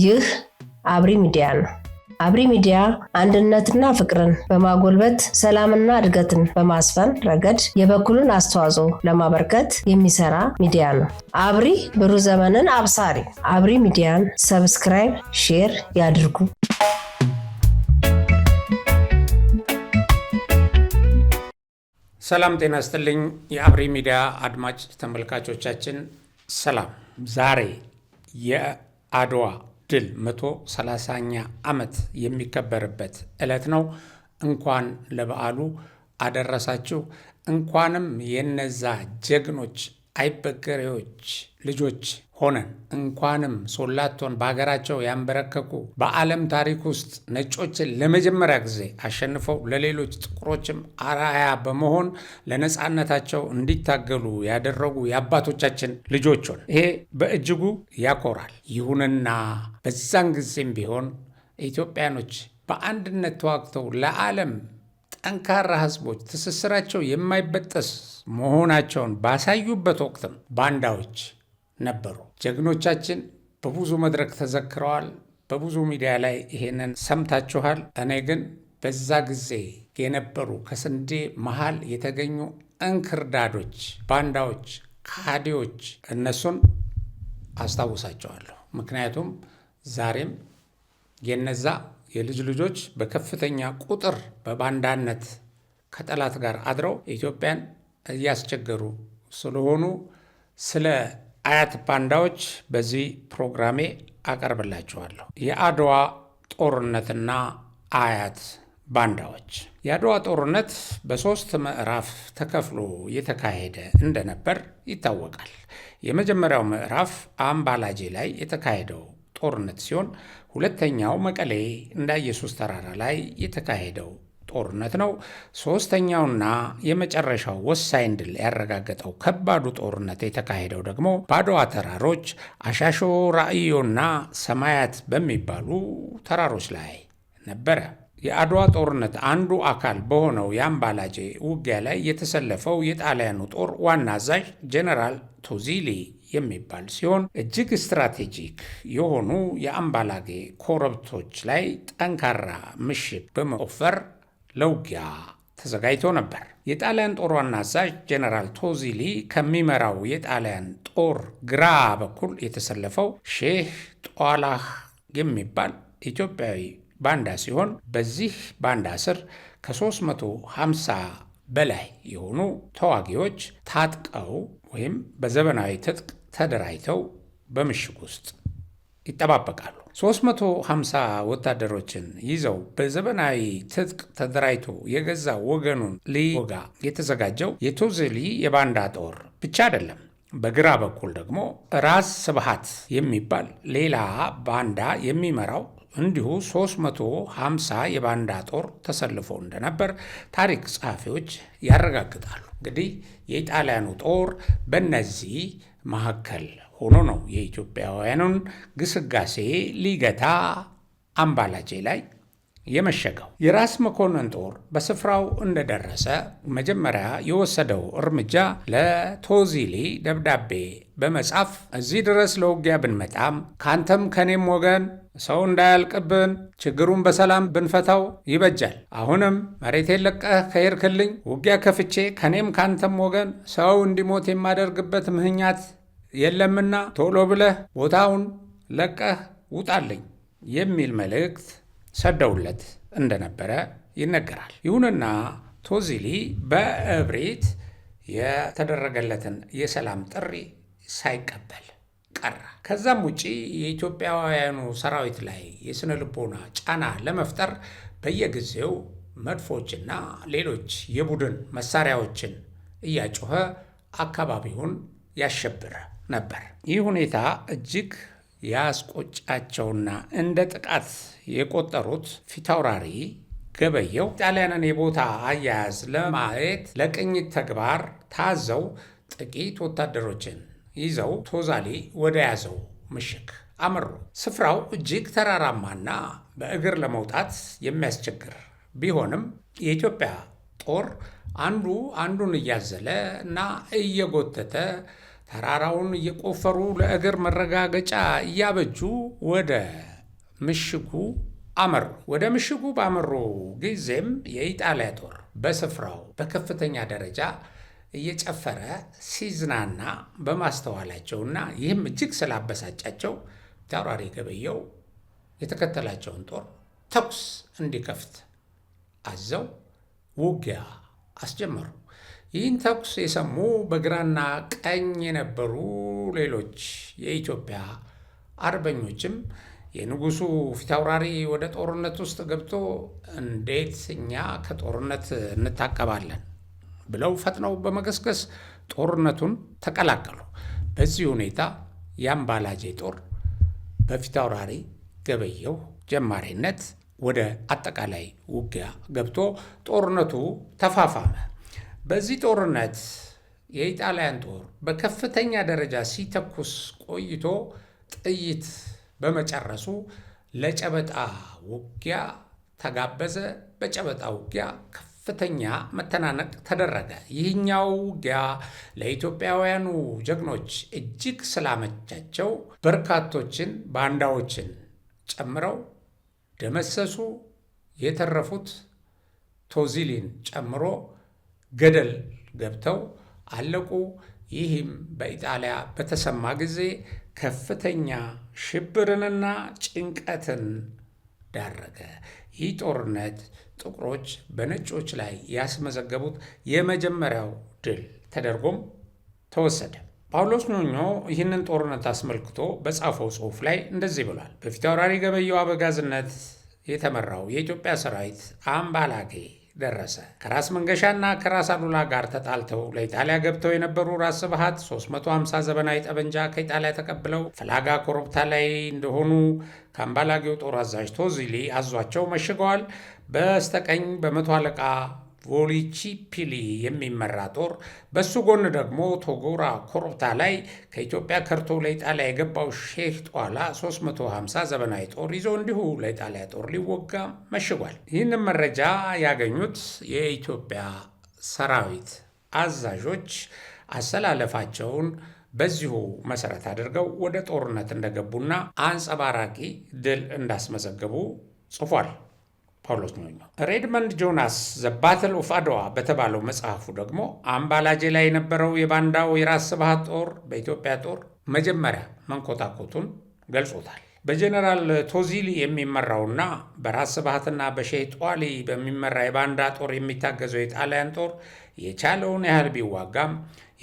ይህ አብሪ ሚዲያ ነው። አብሪ ሚዲያ አንድነትና ፍቅርን በማጎልበት ሰላምና እድገትን በማስፈን ረገድ የበኩሉን አስተዋጽኦ ለማበርከት የሚሰራ ሚዲያ ነው። አብሪ ብሩህ ዘመንን አብሳሪ። አብሪ ሚዲያን ሰብስክራይብ፣ ሼር ያድርጉ። ሰላም ጤና ይስጥልኝ። የአብሪ ሚዲያ አድማጭ ተመልካቾቻችን ሰላም። ዛሬ የአድዋ ድል 130ኛ ዓመት የሚከበርበት ዕለት ነው። እንኳን ለበዓሉ አደረሳችሁ። እንኳንም የነዛ ጀግኖች አይበገሬዎች ልጆች ሆነን እንኳንም ሶላቶን በሀገራቸው ያንበረከኩ በዓለም ታሪክ ውስጥ ነጮችን ለመጀመሪያ ጊዜ አሸንፈው ለሌሎች ጥቁሮችም አርአያ በመሆን ለነፃነታቸው እንዲታገሉ ያደረጉ የአባቶቻችን ልጆች ሆን ይሄ በእጅጉ ያኮራል። ይሁንና በዛን ጊዜም ቢሆን ኢትዮጵያኖች በአንድነት ተዋግተው ለዓለም ጠንካራ ህዝቦች ትስስራቸው የማይበጠስ መሆናቸውን ባሳዩበት ወቅትም ባንዳዎች ነበሩ። ጀግኖቻችን በብዙ መድረክ ተዘክረዋል። በብዙ ሚዲያ ላይ ይሄንን ሰምታችኋል። እኔ ግን በዛ ጊዜ የነበሩ ከስንዴ መሃል የተገኙ እንክርዳዶች፣ ባንዳዎች፣ ካዲዎች እነሱን አስታውሳቸዋለሁ። ምክንያቱም ዛሬም የነዛ የልጅ ልጆች በከፍተኛ ቁጥር በባንዳነት ከጠላት ጋር አድረው ኢትዮጵያን እያስቸገሩ ስለሆኑ ስለ አያት ባንዳዎች በዚህ ፕሮግራሜ አቀርብላችኋለሁ። የአድዋ ጦርነትና አያት ባንዳዎች። የአድዋ ጦርነት በ3 ምዕራፍ ተከፍሎ የተካሄደ እንደነበር ይታወቃል። የመጀመሪያው ምዕራፍ አምባላጄ ላይ የተካሄደው ጦርነት ሲሆን ሁለተኛው መቀሌ እንዳ ኢየሱስ ተራራ ላይ የተካሄደው ጦርነት ነው። ሶስተኛውና የመጨረሻው ወሳኝ ድል ያረጋገጠው ከባዱ ጦርነት የተካሄደው ደግሞ በአድዋ ተራሮች አሻሾ፣ ራእዮና ሰማያት በሚባሉ ተራሮች ላይ ነበረ። የአድዋ ጦርነት አንዱ አካል በሆነው የአምባላጄ ውጊያ ላይ የተሰለፈው የጣሊያኑ ጦር ዋና አዛዥ ጄኔራል ቶዚሊ የሚባል ሲሆን እጅግ ስትራቴጂክ የሆኑ የአምባላጌ ኮረብቶች ላይ ጠንካራ ምሽግ በመቆፈር ለውጊያ ተዘጋጅቶ ነበር። የጣሊያን ጦር ዋና አዛዥ ጄኔራል ቶዚሊ ከሚመራው የጣሊያን ጦር ግራ በኩል የተሰለፈው ሼህ ጧላህ የሚባል ኢትዮጵያዊ ባንዳ ሲሆን በዚህ ባንዳ ስር ከ350 በላይ የሆኑ ተዋጊዎች ታጥቀው ወይም በዘመናዊ ትጥቅ ተደራጅተው በምሽግ ውስጥ ይጠባበቃሉ። 350 ወታደሮችን ይዘው በዘመናዊ ትጥቅ ተደራጅቶ የገዛ ወገኑን ሊወጋ የተዘጋጀው የቶዚሊ የባንዳ ጦር ብቻ አይደለም። በግራ በኩል ደግሞ ራስ ስብሃት የሚባል ሌላ ባንዳ የሚመራው እንዲሁ 350 የባንዳ ጦር ተሰልፎ እንደነበር ታሪክ ጸሐፊዎች ያረጋግጣሉ። እንግዲህ የኢጣሊያኑ ጦር በእነዚህ መካከል ሆኖ ነው የኢትዮጵያውያኑን ግስጋሴ ሊገታ አምባላጄ ላይ የመሸገው። የራስ መኮንን ጦር በስፍራው እንደደረሰ መጀመሪያ የወሰደው እርምጃ ለቶዚሊ ደብዳቤ በመጻፍ እዚህ ድረስ ለውጊያ ብንመጣም ካንተም ከኔም ወገን ሰው እንዳያልቅብን ችግሩን በሰላም ብንፈታው ይበጃል። አሁንም መሬቴን ለቀህ ከሄድክልኝ ውጊያ ከፍቼ ከኔም ካንተም ወገን ሰው እንዲሞት የማደርግበት ምክንያት የለምና ቶሎ ብለህ ቦታውን ለቀህ ውጣልኝ የሚል መልእክት ሰደውለት እንደነበረ ይነገራል። ይሁንና ቶዚሊ በእብሪት የተደረገለትን የሰላም ጥሪ ሳይቀበል ቀረ። ከዛም ውጪ የኢትዮጵያውያኑ ሰራዊት ላይ የስነ ልቦና ጫና ለመፍጠር በየጊዜው መድፎችና ሌሎች የቡድን መሳሪያዎችን እያጮኸ አካባቢውን ያሸብር ነበር። ይህ ሁኔታ እጅግ ያስቆጫቸውና እንደ ጥቃት የቆጠሩት ፊታውራሪ ገበየው ጣሊያንን የቦታ አያያዝ ለማየት ለቅኝት ተግባር ታዘው ጥቂት ወታደሮችን ይዘው ቶዛሊ ወደ ያዘው ምሽግ አመሩ። ስፍራው እጅግ ተራራማና በእግር ለመውጣት የሚያስቸግር ቢሆንም የኢትዮጵያ ጦር አንዱ አንዱን እያዘለ እና እየጎተተ ተራራውን እየቆፈሩ ለእግር መረጋገጫ እያበጁ ወደ ምሽጉ አመሩ። ወደ ምሽጉ ባመሩ ጊዜም የኢጣሊያ ጦር በስፍራው በከፍተኛ ደረጃ እየጨፈረ ሲዝናና በማስተዋላቸውና ይህም እጅግ ስላበሳጫቸው ፊታውራሪ ገበየሁ የተከተላቸውን ጦር ተኩስ እንዲከፍት አዘው ውጊያ አስጀመሩ። ይህን ተኩስ የሰሙ በግራና ቀኝ የነበሩ ሌሎች የኢትዮጵያ አርበኞችም የንጉሱ ፊታውራሪ ወደ ጦርነት ውስጥ ገብቶ እንዴት እኛ ከጦርነት እንታቀባለን ብለው ፈጥነው በመገስገስ ጦርነቱን ተቀላቀሉ። በዚህ ሁኔታ የአምባላጄ ጦር በፊታውራሪ ገበየሁ ጀማሪነት ወደ አጠቃላይ ውጊያ ገብቶ ጦርነቱ ተፋፋመ። በዚህ ጦርነት የኢጣሊያን ጦር በከፍተኛ ደረጃ ሲተኩስ ቆይቶ ጥይት በመጨረሱ ለጨበጣ ውጊያ ተጋበዘ። በጨበጣ ውጊያ ከፍተኛ መተናነቅ ተደረገ። ይህኛው ውጊያ ለኢትዮጵያውያኑ ጀግኖች እጅግ ስላመቻቸው በርካቶችን ባንዳዎችን ጨምረው ደመሰሱ። የተረፉት ቶዚሊን ጨምሮ ገደል ገብተው አለቁ። ይህም በኢጣሊያ በተሰማ ጊዜ ከፍተኛ ሽብርንና ጭንቀትን ዳረገ። ይህ ጦርነት ጥቁሮች በነጮች ላይ ያስመዘገቡት የመጀመሪያው ድል ተደርጎም ተወሰደ። ጳውሎስ ኞኞ ይህንን ጦርነት አስመልክቶ በጻፈው ጽሑፍ ላይ እንደዚህ ብሏል። በፊታውራሪ ገበየሁ አበጋዝነት የተመራው የኢትዮጵያ ሰራዊት አምባላጌ ደረሰ። ከራስ መንገሻና ከራስ አሉላ ጋር ተጣልተው ለኢጣሊያ ገብተው የነበሩ ራስ ስብሃት 350 ዘመናዊ ጠበንጃ ከኢጣሊያ ተቀብለው ፈላጋ ኮረብታ ላይ እንደሆኑ ከአምባላጌው ጦር አዛዥ ቶዚሊ አዟቸው መሽገዋል። በስተቀኝ በመቶ አለቃ ቮሊቺፒሊ የሚመራ ጦር፣ በሱ ጎን ደግሞ ቶጎራ ኮረብታ ላይ ከኢትዮጵያ ከርቶ ለኢጣሊያ የገባው ሼህ ጧላ 350 ዘመናዊ ጦር ይዞ እንዲሁ ለኢጣሊያ ጦር ሊወጋ መሽጓል። ይህንን መረጃ ያገኙት የኢትዮጵያ ሰራዊት አዛዦች አሰላለፋቸውን በዚሁ መሰረት አድርገው ወደ ጦርነት እንደገቡና አንጸባራቂ ድል እንዳስመዘገቡ ጽፏል ጳውሎስ ኞኞ። ሬድመንድ ጆናስ ዘ ባትል ኦፍ አድዋ በተባለው መጽሐፉ ደግሞ አምባላጄ ላይ የነበረው የባንዳው የራስ ስብሃት ጦር በኢትዮጵያ ጦር መጀመሪያ መንኮታኮቱን ገልጾታል። በጀኔራል ቶዚሊ የሚመራውና በራስ ስብሃትና በሼህ ጧሊ በሚመራ የባንዳ ጦር የሚታገዘው የጣሊያን ጦር የቻለውን ያህል ቢዋጋም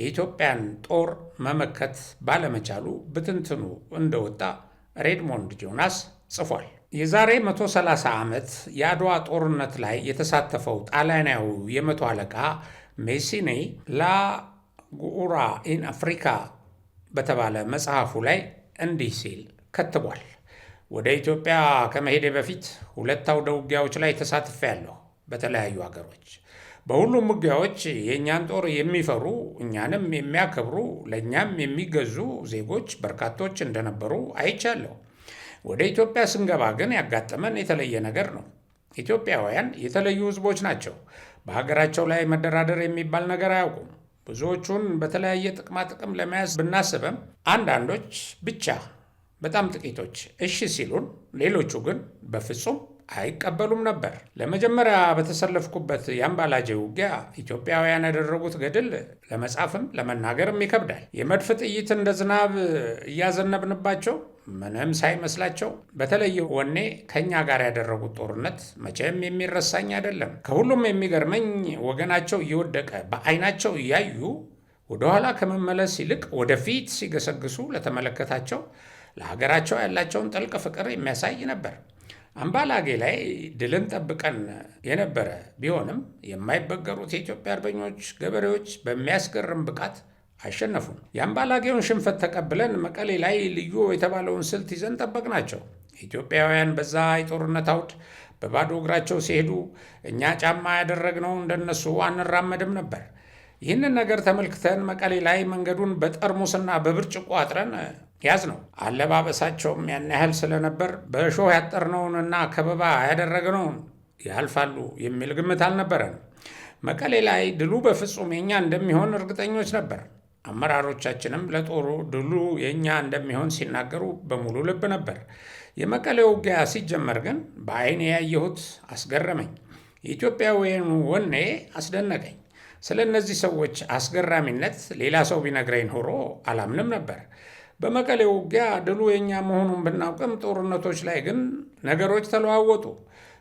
የኢትዮጵያን ጦር መመከት ባለመቻሉ ብትንትኑ እንደወጣ ሬድሞንድ ጆናስ ጽፏል። የዛሬ 130 ዓመት የአድዋ ጦርነት ላይ የተሳተፈው ጣሊያናዊ የመቶ አለቃ ሜሲኔ ላ ጉኡራ ኢን አፍሪካ በተባለ መጽሐፉ ላይ እንዲህ ሲል ከትቧል። ወደ ኢትዮጵያ ከመሄዴ በፊት 2 አውደ ውጊያዎች ላይ ተሳትፌያለሁ በተለያዩ ሀገሮች። በሁሉም ውጊያዎች የእኛን ጦር የሚፈሩ እኛንም የሚያከብሩ ለእኛም የሚገዙ ዜጎች በርካቶች እንደነበሩ አይቻለሁ። ወደ ኢትዮጵያ ስንገባ ግን ያጋጠመን የተለየ ነገር ነው። ኢትዮጵያውያን የተለዩ ሕዝቦች ናቸው። በሀገራቸው ላይ መደራደር የሚባል ነገር አያውቁም። ብዙዎቹን በተለያየ ጥቅማጥቅም ለመያዝ ብናስብም አንዳንዶች ብቻ በጣም ጥቂቶች እሺ ሲሉን፣ ሌሎቹ ግን በፍጹም አይቀበሉም ነበር። ለመጀመሪያ በተሰለፍኩበት የአምባላጄ ውጊያ ኢትዮጵያውያን ያደረጉት ገድል ለመጻፍም ለመናገርም ይከብዳል። የመድፍ ጥይት እንደ ዝናብ እያዘነብንባቸው ምንም ሳይመስላቸው በተለየ ወኔ ከኛ ጋር ያደረጉት ጦርነት መቼም የሚረሳኝ አይደለም። ከሁሉም የሚገርመኝ ወገናቸው እየወደቀ በዓይናቸው እያዩ ወደኋላ ከመመለስ ይልቅ ወደፊት ሲገሰግሱ ለተመለከታቸው ለሀገራቸው ያላቸውን ጥልቅ ፍቅር የሚያሳይ ነበር። አምባላጌ ላይ ድልን ጠብቀን የነበረ ቢሆንም የማይበገሩት የኢትዮጵያ አርበኞች ገበሬዎች በሚያስገርም ብቃት አሸነፉን። የአምባላጌውን ሽንፈት ተቀብለን መቀሌ ላይ ልዩ የተባለውን ስልት ይዘን ጠበቅናቸው። ኢትዮጵያውያን በዛ የጦርነት አውድ በባዶ እግራቸው ሲሄዱ እኛ ጫማ ያደረግነው እንደነሱ አንራመድም ነበር። ይህንን ነገር ተመልክተን መቀሌ ላይ መንገዱን በጠርሙስና በብርጭቆ አጥረን ያዝ ነው። አለባበሳቸውም ያን ያህል ስለነበር በእሾህ ያጠርነውንና ከበባ ያደረግነውን ያልፋሉ የሚል ግምት አልነበረንም። መቀሌ ላይ ድሉ በፍጹም የኛ እንደሚሆን እርግጠኞች ነበር። አመራሮቻችንም ለጦሩ ድሉ የኛ እንደሚሆን ሲናገሩ በሙሉ ልብ ነበር። የመቀሌው ውጊያ ሲጀመር ግን በዓይኔ ያየሁት አስገረመኝ። የኢትዮጵያውያኑ ወኔ አስደነቀኝ። ስለ እነዚህ ሰዎች አስገራሚነት ሌላ ሰው ቢነግረኝ ኖሮ አላምንም ነበር። በመቀሌው ውጊያ ድሉ የኛ መሆኑን ብናውቅም ጦርነቶች ላይ ግን ነገሮች ተለዋወጡ።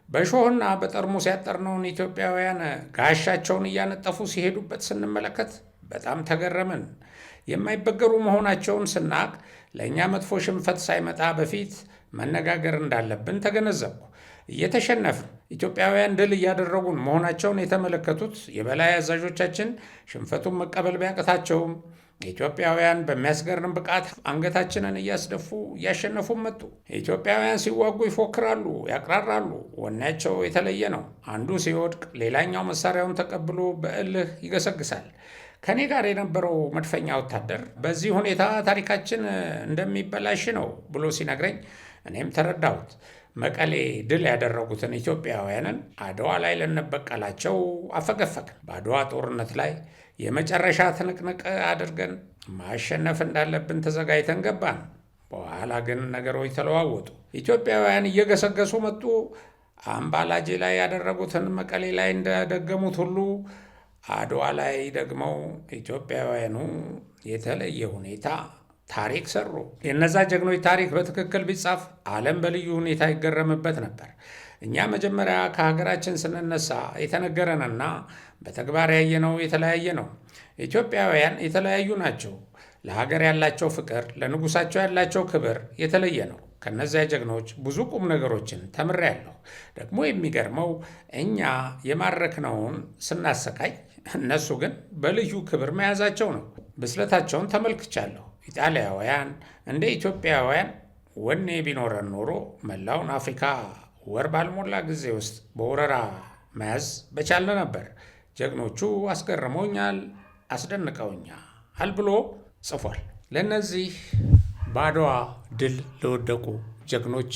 በሾህና በጠርሙስ ያጠርነውን ኢትዮጵያውያን ጋሻቸውን እያነጠፉ ሲሄዱበት ስንመለከት በጣም ተገረምን። የማይበገሩ መሆናቸውን ስናቅ ለእኛ መጥፎ ሽንፈት ሳይመጣ በፊት መነጋገር እንዳለብን ተገነዘብኩ። እየተሸነፍን ኢትዮጵያውያን ድል እያደረጉን መሆናቸውን የተመለከቱት የበላይ አዛዦቻችን ሽንፈቱን መቀበል ቢያቅታቸውም ኢትዮጵያውያን በሚያስገርም ብቃት አንገታችንን እያስደፉ እያሸነፉን መጡ። ኢትዮጵያውያን ሲዋጉ ይፎክራሉ፣ ያቅራራሉ። ወኔያቸው የተለየ ነው። አንዱ ሲወድቅ ሌላኛው መሳሪያውን ተቀብሎ በእልህ ይገሰግሳል። ከኔ ጋር የነበረው መድፈኛ ወታደር በዚህ ሁኔታ ታሪካችን እንደሚበላሽ ነው ብሎ ሲነግረኝ እኔም ተረዳሁት። መቀሌ ድል ያደረጉትን ኢትዮጵያውያንን አድዋ ላይ ልንበቀላቸው አፈገፈግን። በአድዋ ጦርነት ላይ የመጨረሻ ትንቅንቅ አድርገን ማሸነፍ እንዳለብን ተዘጋጅተን ገባን። በኋላ ግን ነገሮች ተለዋወጡ። ኢትዮጵያውያን እየገሰገሱ መጡ። አምባላጄ ላይ ያደረጉትን መቀሌ ላይ እንደደገሙት ሁሉ አድዋ ላይ ደግመው ኢትዮጵያውያኑ የተለየ ሁኔታ ታሪክ ሰሩ። የነዛ ጀግኖች ታሪክ በትክክል ቢጻፍ ዓለም በልዩ ሁኔታ ይገረምበት ነበር። እኛ መጀመሪያ ከሀገራችን ስንነሳ የተነገረንና በተግባር ያየነው የተለያየ ነው። ኢትዮጵያውያን የተለያዩ ናቸው። ለሀገር ያላቸው ፍቅር፣ ለንጉሳቸው ያላቸው ክብር የተለየ ነው። ከነዚያ ጀግኖች ብዙ ቁም ነገሮችን ተምሬያለሁ። ደግሞ የሚገርመው እኛ የማረክነውን ስናሰቃይ እነሱ ግን በልዩ ክብር መያዛቸው ነው። ብስለታቸውን ተመልክቻለሁ። ኢጣሊያውያን እንደ ኢትዮጵያውያን ወኔ ቢኖረን ኖሮ መላውን አፍሪካ ወር ባልሞላ ጊዜ ውስጥ በወረራ መያዝ በቻልን ነበር። ጀግኖቹ አስገርመውኛል፣ አስደንቀውኛል ብሎ ጽፏል። ለእነዚህ በአድዋ ድል ለወደቁ ጀግኖች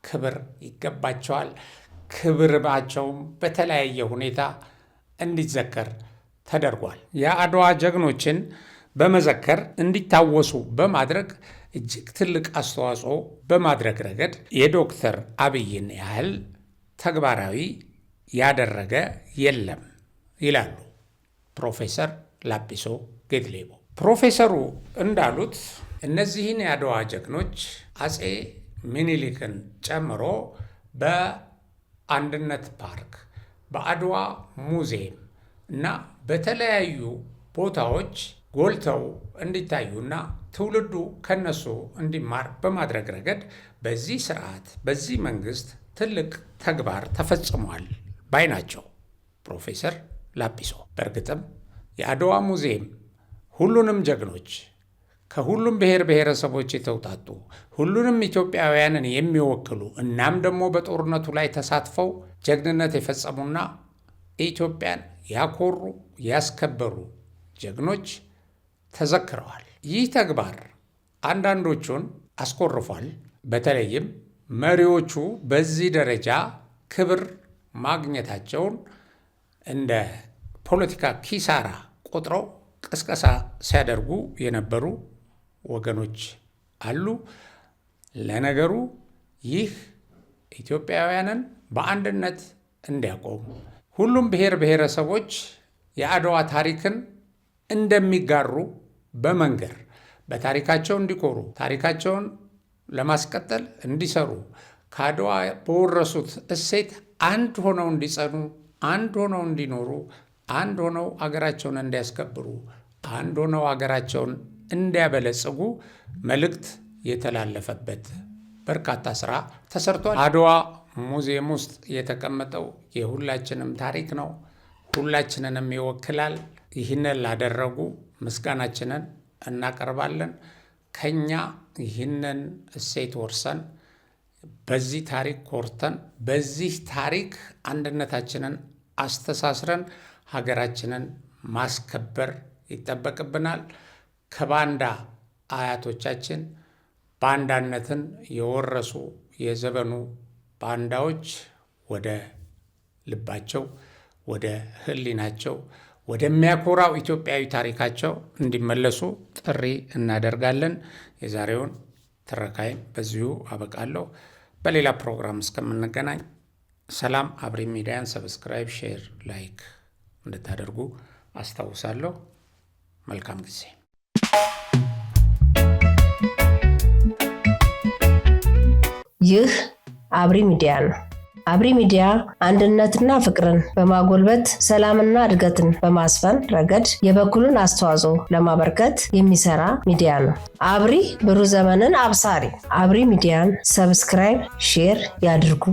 ክብር ይገባቸዋል። ክብራቸውም በተለያየ ሁኔታ እንዲዘከር ተደርጓል። የአድዋ ጀግኖችን በመዘከር እንዲታወሱ በማድረግ እጅግ ትልቅ አስተዋጽኦ በማድረግ ረገድ የዶክተር አብይን ያህል ተግባራዊ ያደረገ የለም ይላሉ ፕሮፌሰር ላጲሶ ጌትሌቦ። ፕሮፌሰሩ እንዳሉት እነዚህን የአድዋ ጀግኖች አጼ ምኒልክን ጨምሮ በአንድነት ፓርክ፣ በአድዋ ሙዚየም እና በተለያዩ ቦታዎች ጎልተው እንዲታዩና ትውልዱ ከነሱ እንዲማር በማድረግ ረገድ በዚህ ስርዓት በዚህ መንግስት ትልቅ ተግባር ተፈጽሟል ባይ ናቸው ፕሮፌሰር ላጲሶ። በእርግጥም የአድዋ ሙዚየም ሁሉንም ጀግኖች ከሁሉም ብሔር ብሔረሰቦች የተውጣጡ ሁሉንም ኢትዮጵያውያንን የሚወክሉ እናም ደግሞ በጦርነቱ ላይ ተሳትፈው ጀግንነት የፈጸሙና ኢትዮጵያን ያኮሩ ያስከበሩ ጀግኖች ተዘክረዋል። ይህ ተግባር አንዳንዶቹን አስኮርፏል። በተለይም መሪዎቹ በዚህ ደረጃ ክብር ማግኘታቸውን እንደ ፖለቲካ ኪሳራ ቆጥረው ቅስቀሳ ሲያደርጉ የነበሩ ወገኖች አሉ። ለነገሩ ይህ ኢትዮጵያውያንን በአንድነት እንዲያቆም ሁሉም ብሔር ብሔረሰቦች የአድዋ ታሪክን እንደሚጋሩ በመንገር በታሪካቸው እንዲኮሩ ታሪካቸውን ለማስቀጠል እንዲሰሩ ከአድዋ በወረሱት እሴት አንድ ሆነው እንዲጸኑ፣ አንድ ሆነው እንዲኖሩ፣ አንድ ሆነው አገራቸውን እንዲያስከብሩ፣ አንድ ሆነው አገራቸውን እንዲያበለጽጉ መልእክት የተላለፈበት በርካታ ስራ ተሰርቷል። አድዋ ሙዚየም ውስጥ የተቀመጠው የሁላችንም ታሪክ ነው። ሁላችንንም ይወክላል። ይህንን ላደረጉ ምስጋናችንን እናቀርባለን። ከኛ ይህንን እሴት ወርሰን በዚህ ታሪክ ኮርተን በዚህ ታሪክ አንድነታችንን አስተሳስረን ሀገራችንን ማስከበር ይጠበቅብናል። ከባንዳ አያቶቻችን ባንዳነትን የወረሱ የዘመኑ ባንዳዎች ወደ ልባቸው ወደ ህሊናቸው ወደሚያኮራው ኢትዮጵያዊ ታሪካቸው እንዲመለሱ ጥሪ እናደርጋለን። የዛሬውን ትረካይን በዚሁ አበቃለሁ። በሌላ ፕሮግራም እስከምንገናኝ ሰላም። አብሪ ሚዲያን ሰብስክራይብ፣ ሼር፣ ላይክ እንድታደርጉ አስታውሳለሁ። መልካም ጊዜ። ይህ አብሪ ሚዲያ ነው። አብሪ ሚዲያ አንድነትና ፍቅርን በማጎልበት ሰላምና እድገትን በማስፈን ረገድ የበኩሉን አስተዋጽኦ ለማበርከት የሚሰራ ሚዲያ ነው። አብሪ ብሩህ ዘመንን አብሳሪ። አብሪ ሚዲያን ሰብስክራይብ፣ ሼር ያድርጉ።